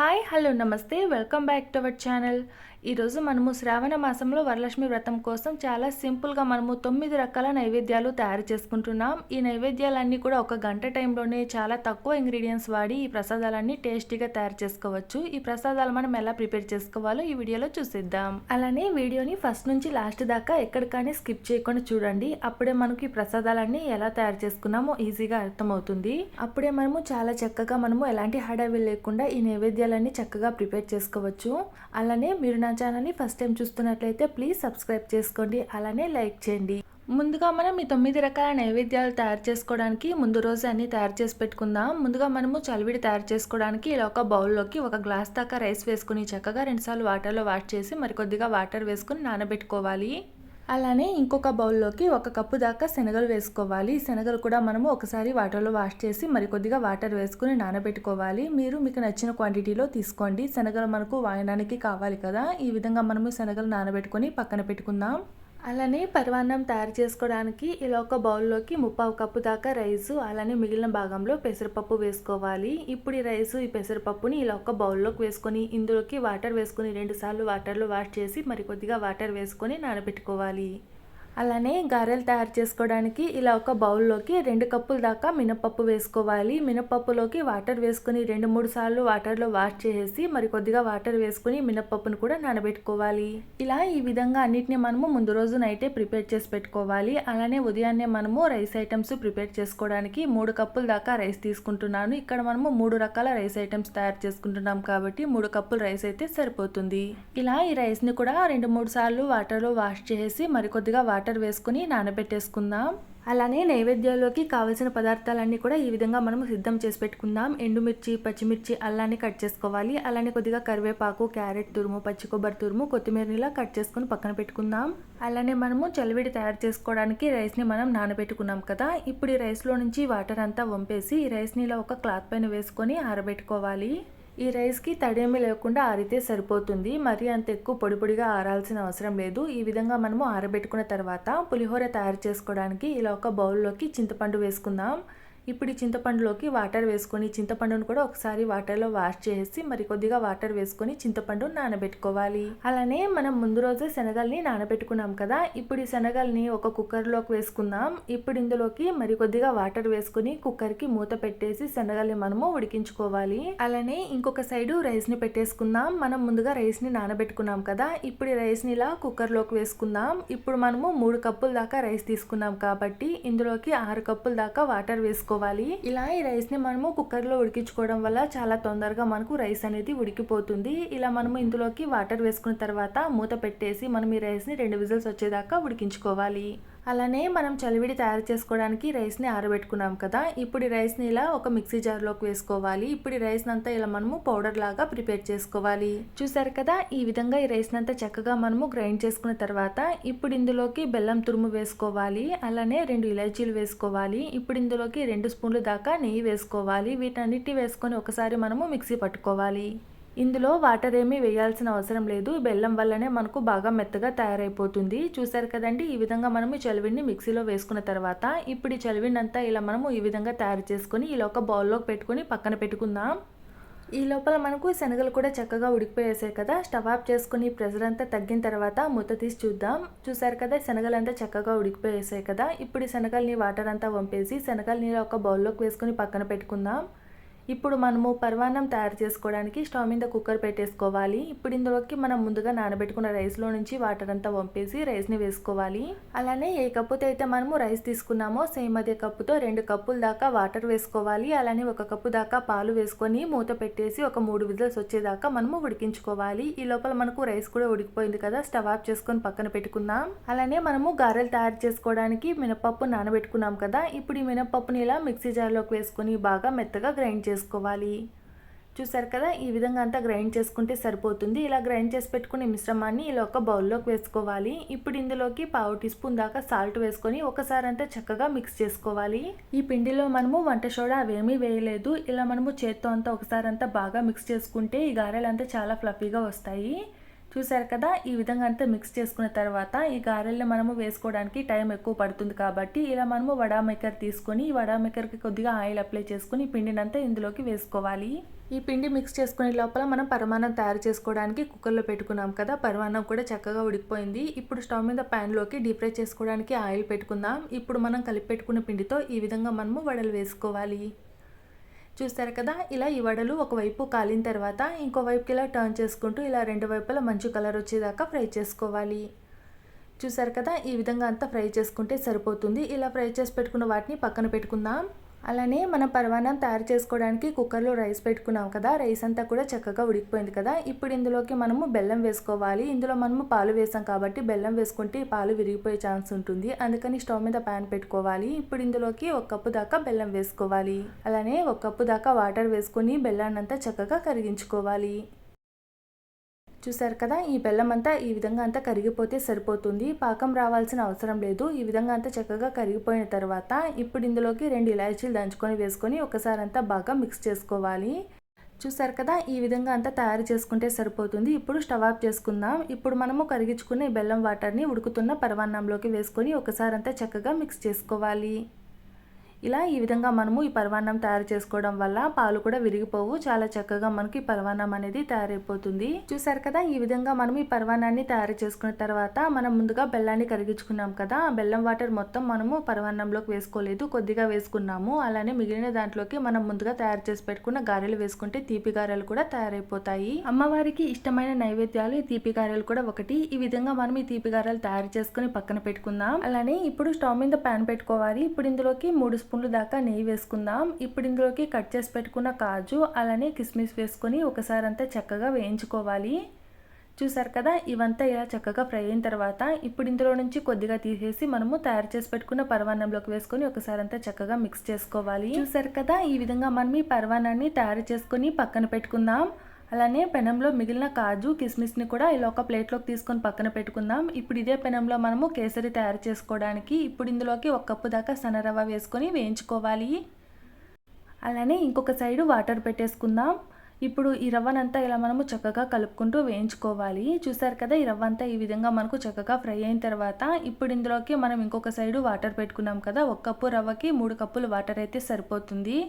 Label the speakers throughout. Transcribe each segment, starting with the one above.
Speaker 1: Hi hello నమస్తే welcome back to our channel. ఈరోజు మనము శ్రావణ మాసంలో వరలక్ష్మి వ్రతం కోసం చాలా సింపుల్గా మనము 9 రకాల నైవేద్యాలు తయారు చేసుకుంటున్నాం. ఈ నైవేద్యాలన్నీ కూడా ఒక గంట టైంలోనే చాలా తక్కువ ఇంగ్రీడియంట్స్ వాడి ఈ ప్రసాదాలన్నీ టేస్టీగా తయారు చేసుకోవచ్చు. ఈ ప్రసాదాలు మనం ఎలా ప్రిపేర్ చేసుకోవాలో ఈ వీడియోలో చూసిద్దాం. అలానే వీడియోని ఫస్ట్ నుంచి లాస్ట్ దాకా ఎక్కడికైనా స్కిప్ చేయకుండా చూడండి. అప్పుడే మనకి ఈ ప్రసాదాలన్నీ ఎలా తయారు చేసుకున్నామో ఈజీగా అర్థమవుతుంది. అప్పుడే మనము చాలా చక్కగా మనము ఎలాంటి హడావిడి లేకుండా ఈ నైవేద్యాలన్నీ చక్కగా ప్రిపేర్ చేసుకోవచ్చు. అలానే మీరు నా ఛానల్ని ఫస్ట్ టైం చూస్తున్నట్లయితే ప్లీజ్ సబ్స్క్రైబ్ చేసుకోండి, అలానే లైక్ చేయండి. ముందుగా మనం ఈ 9 రకాల నైవేద్యాలు తయారు చేసుకోవడానికి ముందు రోజు అన్ని తయారు చేసి పెట్టుకుందాం. ముందుగా మనము చలివిడి తయారు చేసుకోవడానికి ఇలా ఒక బౌల్లోకి ఒక గ్లాస్ దాకా రైస్ వేసుకుని చక్కగా 2 సార్లు వాటర్లో వాష్ చేసి మరికొద్దిగా వాటర్ వేసుకుని నానబెట్టుకోవాలి. అలానే ఇంకొక బౌల్లోకి 1 కప్పు దాకా శనగలు వేసుకోవాలి. శనగలు కూడా మనము ఒకసారి వాటర్లో వాష్ చేసి మరికొద్దిగా వాటర్ వేసుకుని నానబెట్టుకోవాలి. మీకు నచ్చిన క్వాంటిటీలో తీసుకోండి. శనగలు మనకు వాయనానికి కావాలి కదా, ఈ విధంగా మనము శనగలు నానబెట్టుకొని పక్కన పెట్టుకుందాం. అలానే పరమాన్నం తయారు చేసుకోవడానికి ఇలా ఒక బౌల్లోకి 3/4 కప్పు దాకా రైసు, అలానే మిగిలిన భాగంలో పెసరపప్పు వేసుకోవాలి. ఇప్పుడు ఈ రైసు ఈ పెసరపప్పుని ఇలా ఒక బౌల్లోకి వేసుకొని ఇందులోకి వాటర్ వేసుకొని 2 సార్లు వాటర్లో వాష్ చేసి మరికొద్దిగా వాటర్ వేసుకొని నానబెట్టుకోవాలి. అలానే గారెలు తయారు చేసుకోవడానికి ఇలా ఒక బౌల్లోకి 2 కప్పుల దాకా మినపప్పు వేసుకోవాలి. మినపప్పులోకి వాటర్ వేసుకుని 2-3 సార్లు వాటర్లో వాష్ చేసి మరికొద్దిగా వాటర్ వేసుకుని మినపప్పును కూడా నానబెట్టుకోవాలి. ఇలా ఈ విధంగా అన్నిటిని మనము ముందు రోజు నైటే ప్రిపేర్ చేసి పెట్టుకోవాలి. అలానే ఉదయాన్నే మనము రైస్ ఐటమ్స్ ప్రిపేర్ చేసుకోవడానికి 3 కప్పుల దాకా రైస్ తీసుకుంటున్నాను. ఇక్కడ మనము 3 రకాల రైస్ ఐటమ్స్ తయారు చేసుకుంటున్నాం కాబట్టి 3 కప్పుల రైస్ అయితే సరిపోతుంది. ఇలా ఈ రైస్ని కూడా 2-3 సార్లు వాటర్లో వాష్ చేసి మరికొద్దిగా వాటర్ వేసుకుని నానబెట్టేసుకుందాం. అలానే నైవేద్యాల్లోకి కావలసిన పదార్థాలన్నీ కూడా ఈ విధంగా మనం సిద్ధం చేసి పెట్టుకుందాం. ఎండుమిర్చి, పచ్చిమిర్చి, అల్లాన్ని కట్ చేసుకోవాలి. అలానే కొద్దిగా కరివేపాకు, క్యారెట్ తురుము, పచ్చి కొబ్బరి తురుము, కొత్తిమీరనిలా కట్ చేసుకుని పక్కన పెట్టుకుందాం. అలానే మనము చలివిడి తయారు చేసుకోవడానికి రైస్ని మనం నానబెట్టుకున్నాం కదా, ఇప్పుడు ఈ రైస్లో నుంచి వాటర్ అంతా వంపేసి ఈ రైస్ని ఇలా ఒక క్లాత్ పైన వేసుకొని ఆరబెట్టుకోవాలి. ఈ రైస్కి తడేమీ లేకుండా ఆరితే సరిపోతుంది. మరీ అంత ఎక్కువ పొడి పొడిగా ఆరాల్సిన అవసరం లేదు. ఈ విధంగా మనము ఆరబెట్టుకున్న తర్వాత పులిహోర తయారు చేసుకోవడానికి ఇలా ఒక బౌల్లోకి చింతపండు వేసుకుందాం. ఇప్పుడు ఈ చింతపండులోకి వాటర్ వేసుకొని చింతపండును కూడా ఒకసారి వాటర్లో వాష్ చేసి మరికొద్దిగా వాటర్ వేసుకొని చింతపండు నానబెట్టుకోవాలి. అలానే మనం ముందు రోజే శనగల్ని నానబెట్టుకున్నాం కదా, ఇప్పుడు ఈ శనగల్ని ఒక కుక్కర్లోకి వేసుకుందాం. ఇప్పుడు ఇందులోకి మరికొద్దిగా వాటర్ వేసుకుని కుక్కర్కి మూత పెట్టేసి శనగల్ని మనము ఉడికించుకోవాలి. అలానే ఇంకొక సైడు రైస్ని పెట్టేసుకుందాం. మనం ముందుగా రైస్ని నానబెట్టుకున్నాం కదా, ఇప్పుడు ఈ రైస్ని ఇలా కుక్కర్లోకి వేసుకుందాం. ఇప్పుడు మనము 3 కప్పుల దాకా రైస్ తీసుకున్నాం కాబట్టి ఇందులోకి 6 కప్పుల దాకా వాటర్ వేసుకోవాలి. ఇలా ఈ రైస్ ని మనము కుక్కర్ లో ఉడికించుకోవడం వల్ల చాలా తొందరగా మనకు రైస్ అనేది ఉడికిపోతుంది. ఇలా మనము ఇందులోకి వాటర్ వేసుకున్న తర్వాత మూత పెట్టేసి మనం ఈ రైస్ ని 2 విజిల్స్ వచ్చేదాకా ఉడికించుకోవాలి. అలానే మనం చలివిడి తయారు చేసుకోవడానికి రైస్ని ఆరబెట్టుకున్నాం కదా, ఇప్పుడు ఈ రైస్ని ఇలా ఒక మిక్సీ జార్లోకి వేసుకోవాలి. ఇప్పుడు ఈ రైస్ని అంతా ఇలా మనము పౌడర్ లాగా ప్రిపేర్ చేసుకోవాలి. చూసారు కదా, ఈ విధంగా ఈ రైస్ని అంతా చక్కగా మనము గ్రైండ్ చేసుకున్న తర్వాత ఇప్పుడు ఇందులోకి బెల్లం తురుము వేసుకోవాలి. అలానే 2 ఇలాచీలు వేసుకోవాలి. ఇప్పుడు ఇందులోకి 2 స్పూన్లు దాకా నెయ్యి వేసుకోవాలి. వీటన్నిటి వేసుకొని ఒకసారి మనము మిక్సీ పట్టుకోవాలి. ఇందులో వాటర్ ఏమీ వేయాల్సిన అవసరం లేదు. బెల్లం వల్లనే మనకు బాగా మెత్తగా తయారైపోతుంది. చూసారు కదండి, ఈ విధంగా మనము చలివిడిని మిక్సీలో వేసుకున్న తర్వాత ఇప్పుడు ఈ చలివిడిని అంతా ఇలా మనము ఈ విధంగా తయారు చేసుకొని ఇలా ఒక బౌల్లోకి పెట్టుకొని పక్కన పెట్టుకుందాం. ఈ లోపల మనకు శనగలు కూడా చక్కగా ఉడికిపోయేసాయి కదా, స్టవ్ ఆఫ్ చేసుకుని ప్రెషర్ అంతా తగ్గిన తర్వాత మూత తీసి చూద్దాం. చూసారు కదా, శనగలు అంతా చక్కగా ఉడికిపోయేసాయి కదా, ఇప్పుడు ఈ శనగల్ని వాటర్ అంతా వంపేసి శనగల్ని ఒక బౌల్లోకి వేసుకుని పక్కన పెట్టుకుందాం. ఇప్పుడు మనము పరమాన్నం తయారు చేసుకోవడానికి స్టవ్ మీద కుక్కర్ పెట్టేసుకోవాలి. ఇప్పుడు ఇందులోకి మనం ముందుగా నానబెట్టుకున్న రైస్లో నుంచి వాటర్ అంతా వంపేసి రైస్ని వేసుకోవాలి. అలానే ఏ కప్పుతో అయితే మనము రైస్ తీసుకున్నామో సేమ్ అదే కప్పుతో 2 కప్పుల దాకా వాటర్ వేసుకోవాలి. అలానే 1 కప్పు దాకా పాలు వేసుకొని మూత పెట్టేసి ఒక 3 విజిల్స్ వచ్చేదాకా మనము ఉడికించుకోవాలి. ఈ లోపల మనకు రైస్ కూడా ఉడికిపోయింది కదా, స్టవ్ ఆఫ్ చేసుకొని పక్కన పెట్టుకుందాం. అలానే మనము గారెలు తయారు చేసుకోవడానికి మినపప్పు నానబెట్టుకున్నాం కదా, ఇప్పుడు ఈ మినపప్పుని ఇలా మిక్సీ జార్లోకి వేసుకొని బాగా మెత్తగా గ్రైండ్ చేసుకోవాలి. చూసారు కదా, ఈ విధంగా అంతా గ్రైండ్ చేసుకుంటే సరిపోతుంది. ఇలా గ్రైండ్ చేసి పెట్టుకునే మిశ్రమాన్ని ఇలా ఒక బౌల్లోకి వేసుకోవాలి. ఇప్పుడు ఇందులోకి 1/2 టీ స్పూన్ దాకా సాల్ట్ వేసుకొని ఒకసారి అంతా చక్కగా మిక్స్ చేసుకోవాలి. ఈ పిండిలో మనము వంట సోడా అవేమీ వేయలేదు. ఇలా మనము చేత్తో అంతా ఒకసారి అంతా బాగా మిక్స్ చేసుకుంటే ఈ గారెలు అంతా చాలా ఫ్లఫీగా వస్తాయి. చూసారు కదా, ఈ విధంగా అంతా మిక్స్ చేసుకున్న తర్వాత ఈ గారెల్ని మనము వేసుకోవడానికి టైం ఎక్కువ పడుతుంది కాబట్టి ఇలా మనము వడా మేకర్ తీసుకొని ఈ వడా మేకర్కి కొద్దిగా ఆయిల్ అప్లై చేసుకుని ఈ పిండినంతా ఇందులోకి వేసుకోవాలి. ఈ పిండి మిక్స్ చేసుకునే లోపల మనం పరమాన్నం తయారు చేసుకోవడానికి కుక్కర్లో పెట్టుకున్నాం కదా, పరమాన్నం కూడా చక్కగా ఉడికిపోయింది. ఇప్పుడు స్టవ్ మీద ప్యాన్లోకి డీప్ ఫ్రై చేసుకోవడానికి ఆయిల్ పెట్టుకుందాం. ఇప్పుడు మనం కలిపి పెట్టుకున్న పిండితో ఈ విధంగా మనము వడలు వేసుకోవాలి. చూస్తారు కదా, ఇలా ఈ వడలు ఒకవైపు కాలిన తర్వాత ఇంకో వైపుకి ఇలా టర్న్ చేసుకుంటూ ఇలా రెండు వైపులా మంచి కలర్ వచ్చేదాకా ఫ్రై చేసుకోవాలి. చూసారు కదా, ఈ విధంగా అంతా ఫ్రై చేసుకుంటే సరిపోతుంది. ఇలా ఫ్రై చేసి పెట్టుకున్న వాటిని పక్కన పెట్టుకుందాం. అలానే మనం పరమాన్నం తయారు చేసుకోవడానికి కుక్కర్లో రైస్ పెట్టుకున్నాం కదా, రైస్ అంతా కూడా చక్కగా ఉడికిపోయింది కదా. ఇప్పుడు ఇందులోకి మనము బెల్లం వేసుకోవాలి. ఇందులో మనము పాలు వేసాం కాబట్టి బెల్లం వేసుకుంటే పాలు విరిగిపోయే ఛాన్స్ ఉంటుంది. అందుకని స్టవ్ మీద ప్యాన్ పెట్టుకోవాలి. ఇప్పుడు ఇందులోకి 1 కప్పు దాకా బెల్లం వేసుకోవాలి. అలానే 1 కప్పు దాకా వాటర్ వేసుకొని బెల్లాన్ని అంతా చక్కగా కరిగించుకోవాలి. చూసారు కదా, ఈ బెల్లం అంతా ఈ విధంగా అంతా కరిగిపోతే సరిపోతుంది. పాకం రావాల్సిన అవసరం లేదు. ఈ విధంగా అంతా చక్కగా కరిగిపోయిన తర్వాత ఇప్పుడు ఇందులోకి 2 ఇలాచీలు దంచుకొని వేసుకొని ఒకసారి అంతా బాగా మిక్స్ చేసుకోవాలి. చూసారు కదా, ఈ విధంగా అంతా తయారు చేసుకుంటే సరిపోతుంది. ఇప్పుడు స్టవ్ ఆఫ్ చేసుకుందాం. ఇప్పుడు మనము కరిగించుకున్న ఈ బెల్లం వాటర్ని ఉడుకుతున్న పరమాన్నంలోకి వేసుకొని ఒకసారి అంతా చక్కగా మిక్స్ చేసుకోవాలి. ఇలా ఈ విధంగా మనము ఈ పరమాన్నం తయారు చేసుకోవడం వల్ల పాలు కూడా విరిగిపోవు. చాలా చక్కగా మనకి పరమాన్నం అనేది తయారైపోతుంది. చూసారు కదా, ఈ విధంగా మనం ఈ పరమాన్నాన్ని తయారు చేసుకున్న తర్వాత మనం ముందుగా బెల్లాన్ని కరిగించుకున్నాం కదా, ఆ బెల్లం వాటర్ మొత్తం మనము పరమాన్నంలోకి వేసుకోలేదు, కొద్దిగా వేసుకున్నాము. అలానే మిగిలిన దాంట్లోకి మనం ముందుగా తయారు చేసి పెట్టుకున్న గారెలు వేసుకుంటే తీపి గారెలు కూడా తయారైపోతాయి. అమ్మవారికి ఇష్టమైన నైవేద్యాలు ఈ తీపి గారెలు కూడా ఒకటి. ఈ విధంగా మనం ఈ తీపి గారెలు తయారు చేసుకుని పక్కన పెట్టుకుందాం. అలానే ఇప్పుడు స్టవ్ మీద ప్యాన్ పెట్టుకోవాలి. ఇప్పుడు ఇందులోకి 3 స్పూన్లు దాకా నెయ్యి వేసుకుందాం. ఇప్పుడు ఇందులోకి కట్ చేసి పెట్టుకున్న కాజు అలానే కిస్మిస్ వేసుకొని ఒకసారి అంతా చక్కగా వేయించుకోవాలి. చూసారు కదా, ఇవంతా ఇలా చక్కగా ఫ్రై అయిన తర్వాత ఇప్పుడు ఇందులో నుంచి కొద్దిగా తీసేసి మనము తయారు చేసి పెట్టుకున్న పరమాన్నంలోకి వేసుకొని ఒకసారి అంతా చక్కగా మిక్స్ చేసుకోవాలి. చూసారు కదా, ఈ విధంగా మనం ఈ పరమాన్నాన్ని తయారు చేసుకొని పక్కన పెట్టుకుందాం. అలానే పెనంలో మిగిలిన కాజు కిస్మిస్ని కూడా ఇలా ఒక ప్లేట్లోకి తీసుకొని పక్కన పెట్టుకుందాం. ఇప్పుడు ఇదే పెనంలో మనము కేసరి తయారు చేసుకోవడానికి ఇప్పుడు ఇందులోకి 1 కప్పు దాకా సన్నరవ్వ వేసుకొని వేయించుకోవాలి. అలానే ఇంకొక సైడు వాటర్ పెట్టేసుకుందాం. ఇప్పుడు ఈ రవ్వనంతా ఇలా మనము చక్కగా కలుపుకుంటూ వేయించుకోవాలి. చూసారు కదా, ఈ రవ్వ అంతా ఈ విధంగా మనకు చక్కగా ఫ్రై అయిన తర్వాత ఇప్పుడు ఇందులోకి మనం ఇంకొక సైడు వాటర్ పెట్టుకున్నాం కదా, 1 కప్పు రవ్వకి 3 కప్పులు వాటర్ అయితే సరిపోతుంది.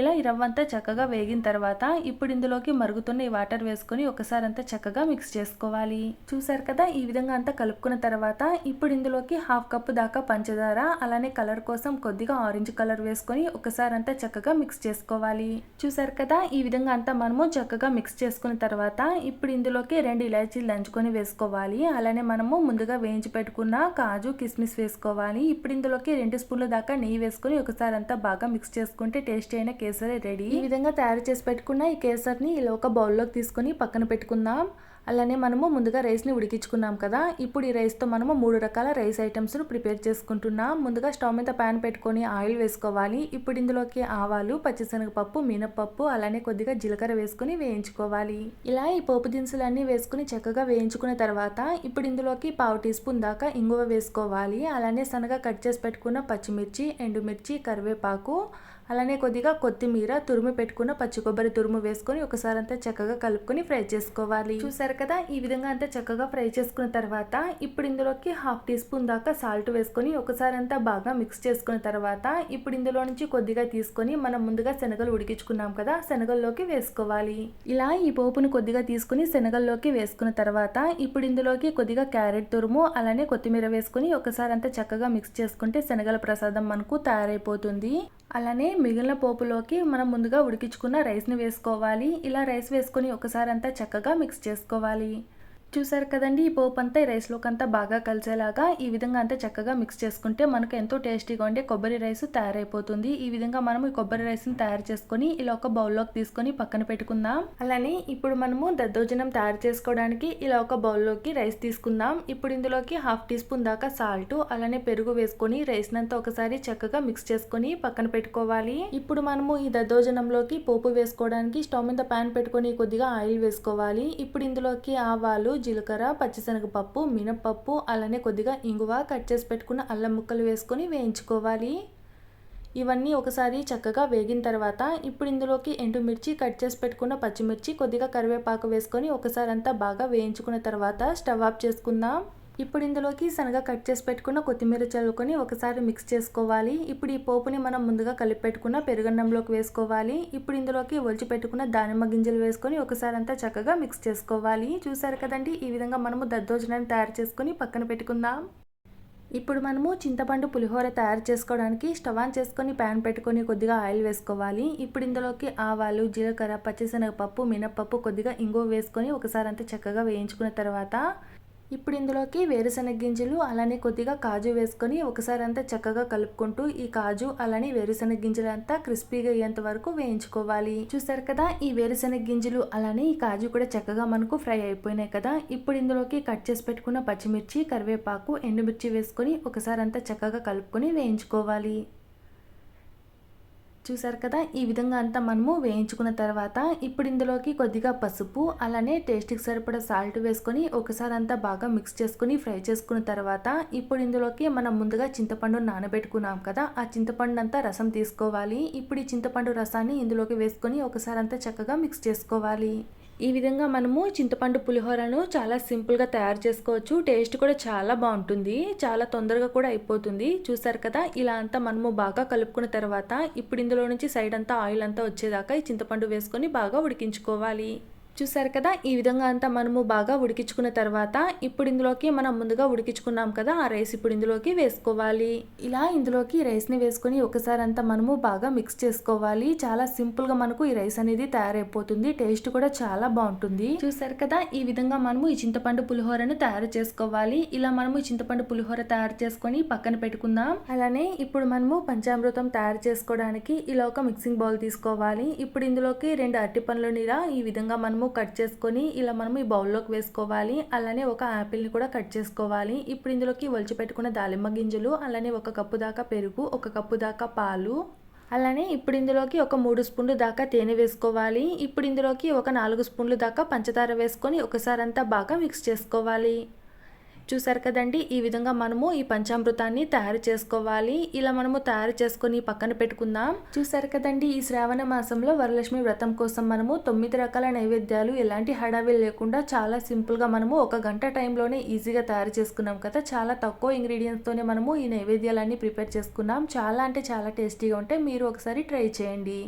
Speaker 1: ఇలా ఈ రవ్వ అంతా చక్కగా వేగిన తర్వాత ఇప్పుడు ఇందులోకి మరుగుతున్న ఈ వాటర్ వేసుకొని ఒకసారి అంతా చక్కగా మిక్స్ చేసుకోవాలి. చూసారు కదా, ఈ విధంగా అంతా కలుపుకున్న తర్వాత ఇప్పుడు ఇందులోకి 1/2 కప్పు దాకా పంచదార అలానే కలర్ కోసం కొద్దిగా ఆరెంజ్ కలర్ వేసుకొని ఒకసారి అంతా చక్కగా మిక్స్ చేసుకోవాలి. చూసారు కదా, ఈ విధంగా అంతా మనము చక్కగా మిక్స్ చేసుకున్న తర్వాత ఇప్పుడు ఇందులోకి 2 ఇలాచీలు దంచుకొని వేసుకోవాలి. అలానే మనము ముందుగా వేయించి పెట్టుకున్న కాజు కిస్మిస్ వేసుకోవాలి. ఇప్పుడు ఇందులోకి 2 స్పూన్ల దాకా నెయ్యి వేసుకొని ఒకసారి అంతా బాగా మిక్స్ చేసుకుంటే టేస్ట్ అయిన కేసరి రెడీ. ఈ విధంగా తయారు చేసి పెట్టుకున్న ఈ కేసరిని ఇలా ఒక బౌల్లోకి తీసుకొని పక్కన పెట్టుకుందాం. అలానే మనము ముందుగా రైస్ని ఉడికించుకున్నాం కదా, ఇప్పుడు ఈ రైస్తో మనము 3 రకాల రైస్ ఐటమ్స్ను ప్రిపేర్ చేసుకుంటున్నాం. ముందుగా స్టవ్ మీద ప్యాన్ పెట్టుకొని ఆయిల్ వేసుకోవాలి. ఇప్పుడు ఇందులోకి ఆవాలు, పచ్చిశనగపప్పు, మినపప్పు అలానే కొద్దిగా జీలకర్ర వేసుకొని వేయించుకోవాలి. ఇలా ఈ పోపు దినుసులన్నీ వేసుకుని చక్కగా వేయించుకున్న తర్వాత ఇప్పుడు ఇందులోకి 1/2 టీ స్పూన్ దాకా ఇంగువ వేసుకోవాలి. అలానే సన్నగా కట్ చేసి పెట్టుకున్న పచ్చిమిర్చి, ఎండుమిర్చి, కరివేపాకు అలానే కొద్దిగా కొత్తిమీర, తురుము పెట్టుకున్న పచ్చి కొబ్బరి తురుము వేసుకొని ఒకసారి అంతా చక్కగా కలుపుకొని ఫ్రై చేసుకోవాలి. చూసారు కదా, ఈ విధంగా అంతా చక్కగా ఫ్రై చేసుకున్న తర్వాత ఇప్పుడు ఇందులోకి 1/2 టీ స్పూన్ దాకా సాల్ట్ వేసుకొని ఒకసారి అంతా బాగా మిక్స్ చేసుకున్న తర్వాత ఇప్పుడు ఇందులో నుంచి కొద్దిగా తీసుకొని మనం ముందుగా శనగలు ఉడికించుకున్నాం కదా, శనగల్లోకి వేసుకోవాలి. ఇలా ఈ పోపును కొద్దిగా తీసుకుని శనగల్లోకి వేసుకున్న తర్వాత ఇప్పుడు ఇందులోకి కొద్దిగా క్యారెట్ తురుము అలానే కొత్తిమీర వేసుకొని ఒకసారి అంతా చక్కగా మిక్స్ చేసుకుంటే శనగల ప్రసాదం మనకు తయారైపోతుంది. అలానే మిగిలిన పోపులోకి మనం ముందుగా ఉడికించుకున్న రైస్ని వేసుకోవాలి. ఇలా రైస్ వేసుకొని ఒకసారి అంతా చక్కగా మిక్స్ చేసుకోవాలి. చూసారు కదండి, ఈ పోపు అంతా ఈ రైస్లోకి అంతా బాగా కలిసేలాగా ఈ విధంగా అంతా చక్కగా మిక్స్ చేసుకుంటే మనకు ఎంతో టేస్టీగా ఉండే కొబ్బరి రైస్ తయారైపోతుంది. ఈ విధంగా మనం ఈ కొబ్బరి రైస్ని తయారు చేసుకొని ఇలా ఒక బౌల్లోకి తీసుకొని పక్కన పెట్టుకుందాం. అలానే ఇప్పుడు మనము దద్దోజనం తయారు చేసుకోవడానికి ఇలా ఒక బౌల్లోకి రైస్ తీసుకుందాం. ఇప్పుడు ఇందులోకి 1/2 టీ స్పూన్ దాకా సాల్ట్ అలానే పెరుగు వేసుకొని రైస్ నంతా ఒకసారి చక్కగా మిక్స్ చేసుకొని పక్కన పెట్టుకోవాలి. ఇప్పుడు మనము ఈ దద్దోజనంలోకి పోపు వేసుకోవడానికి స్టవ్ మీద ప్యాన్ పెట్టుకొని కొద్దిగా ఆయిల్ వేసుకోవాలి. ఇప్పుడు ఇందులోకి ఆవాలు, జీలకర్ర, పచ్చిశనగపప్పు, మినపప్పు అలానే కొద్దిగా ఇంగువ, కట్ చేసి పెట్టుకున్న అల్లం ముక్కలు వేసుకొని వేయించుకోవాలి. ఇవన్నీ ఒకసారి చక్కగా వేగిన తర్వాత ఇప్పుడు ఇందులోకి ఎండుమిర్చి, కట్ చేసి పెట్టుకున్న పచ్చిమిర్చి, కొద్దిగా కరివేపాకు వేసుకొని ఒకసారి అంతా బాగా వేయించుకున్న తర్వాత స్టవ్ ఆఫ్ చేసుకుందాం. ఇప్పుడు ఇందులోకి సన్నగా కట్ చేసి పెట్టుకున్న కొత్తిమీర చల్లుకొని ఒకసారి మిక్స్ చేసుకోవాలి. ఇప్పుడు ఈ పోపుని మనం ముందుగా కలిపి పెట్టుకున్న పెరుగన్నంలోకి వేసుకోవాలి. ఇప్పుడు ఇందులోకి ఒలిచి పెట్టుకున్న దానిమ్మ గింజలు వేసుకొని ఒకసారి అంతా చక్కగా మిక్స్ చేసుకోవాలి. చూసారు కదండి, ఈ విధంగా మనము దద్దోజనాన్ని తయారు చేసుకొని పక్కన పెట్టుకుందాం. ఇప్పుడు మనము చింతపండు పులిహోర తయారు చేసుకోవడానికి స్టవ్ ఆన్ చేసుకొని ప్యాన్ పెట్టుకొని కొద్దిగా ఆయిల్ వేసుకోవాలి. ఇప్పుడు ఇందులోకి ఆవాలు, జీలకర్ర, పచ్చిశనగపప్పు, మినప్పప్పు, కొద్దిగా ఇంగువ వేసుకొని ఒకసారి అంతా చక్కగా వేయించుకున్న తర్వాత ఇప్పుడు ఇందులోకి వేరుశనగ గింజలు అలానే కొద్దిగా కాజు వేసుకొని ఒకసారి అంతా చక్కగా కలుపుకుంటూ ఈ కాజు అలానే వేరుశనగ గింజలు అంతా క్రిస్పీగా అయ్యేంత వరకు వేయించుకోవాలి. చూసారు కదా, ఈ వేరుశనగ గింజలు అలానే ఈ కాజు కూడా చక్కగా మనకు ఫ్రై అయిపోయినాయి కదా. ఇప్పుడు ఇందులోకి కట్ చేసి పెట్టుకున్న పచ్చిమిర్చి, కరివేపాకు, ఎండుమిర్చి వేసుకొని ఒకసారి అంతా చక్కగా కలుపుకొని వేయించుకోవాలి. చూసారు కదా, ఈ విధంగా అంతా మనము వేయించుకున్న తర్వాత ఇప్పుడు ఇందులోకి కొద్దిగా పసుపు అలానే టేస్ట్కి సరిపడా సాల్ట్ వేసుకొని ఒకసారి అంతా బాగా మిక్స్ చేసుకుని ఫ్రై చేసుకున్న తర్వాత ఇప్పుడు ఇందులోకి మనం ముందుగా చింతపండు నానబెట్టుకున్నాం కదా, ఆ చింతపండు అంతా రసం తీసుకోవాలి. ఇప్పుడు ఈ చింతపండు రసాన్ని ఇందులోకి వేసుకొని ఒకసారి అంతా చక్కగా మిక్స్ చేసుకోవాలి. ఈ విధంగా మనము చింతపండు పులిహోరను చాలా సింపుల్గా తయారు చేసుకోవచ్చు. టేస్ట్ కూడా చాలా బాగుంటుంది, చాలా తొందరగా కూడా అయిపోతుంది. చూసారు కదా, ఇలా అంతా మనము బాగా కలుపుకున్న తర్వాత ఇప్పుడు ఇందులో నుంచి సైడ్ అంతా ఆయిల్ అంతా వచ్చేదాకా ఈ చింతపండు వేసుకొని బాగా ఉడికించుకోవాలి. చూసారు కదా, ఈ విధంగా అంతా మనము బాగా ఉడికించుకున్న తర్వాత ఇప్పుడు ఇందులోకి మనం ముందుగా ఉడికించుకున్నాం కదా ఆ రైస్ ఇప్పుడు ఇందులోకి వేసుకోవాలి. ఇలా ఇందులోకి రైస్ని వేసుకొని ఒకసారి అంతా మనము బాగా మిక్స్ చేసుకోవాలి. చాలా సింపుల్గా మనకు ఈ రైస్ అనేది తయారైపోతుంది. టేస్ట్ కూడా చాలా బాగుంటుంది. చూసారు కదా, ఈ విధంగా మనము ఈ చింతపండు పులిహోరను తయారు చేసుకోవాలి. ఇలా మనము ఈ చింతపండు పులిహోర తయారు చేసుకొని పక్కన పెట్టుకుందాం. అలానే ఇప్పుడు మనము పంచామృతం తయారు చేసుకోవడానికి ఇలా ఒక మిక్సింగ్ బౌల్ తీసుకోవాలి. ఇప్పుడు ఇందులోకి 2 అరటి పండ్ల నీర ఈ విధంగా మనము కట్ చేసుకొని ఇలా మనం ఈ బౌల్లోకి వేసుకోవాలి. అలానే ఒక యాపిల్ని కూడా కట్ చేసుకోవాలి. ఇప్పుడు ఇందులోకి ఒలిచి పెట్టుకున్న దానిమ్మ గింజలు అలానే 1 కప్పు దాకా పెరుగు, 1 కప్పు దాకా పాలు, అలానే ఇప్పుడు ఇందులోకి ఒక 3 స్పూన్లు దాకా తేనె వేసుకోవాలి. ఇప్పుడు ఇందులోకి ఒక 4 స్పూన్లు దాకా పంచదార వేసుకొని ఒకసారి అంతా బాగా మిక్స్ చేసుకోవాలి. చూసారు కదండి, ఈ విధంగా మనము ఈ పంచామృతాన్ని తయారు చేసుకోవాలి. ఇలా మనము తయారు చేసుకొని పక్కన పెట్టుకుందాం. చూసారు కదండి, ఈ శ్రావణ మాసంలో వరలక్ష్మి వ్రతం కోసం మనము 9 రకాల నైవేద్యాలు ఎలాంటి హడావిడి లేకుండా చాలా సింపుల్గా మనము 1 గంట టైంలోనే ఈజీగా తయారు చేసుకున్నాం కదా. చాలా తక్కువ ఇంగ్రీడియంట్స్తోనే మనము ఈ నైవేద్యాలన్నీ ప్రిపేర్ చేసుకున్నాం. చాలా అంటే చాలా టేస్టీగా ఉంటాయి. మీరు ఒకసారి ట్రై చేయండి.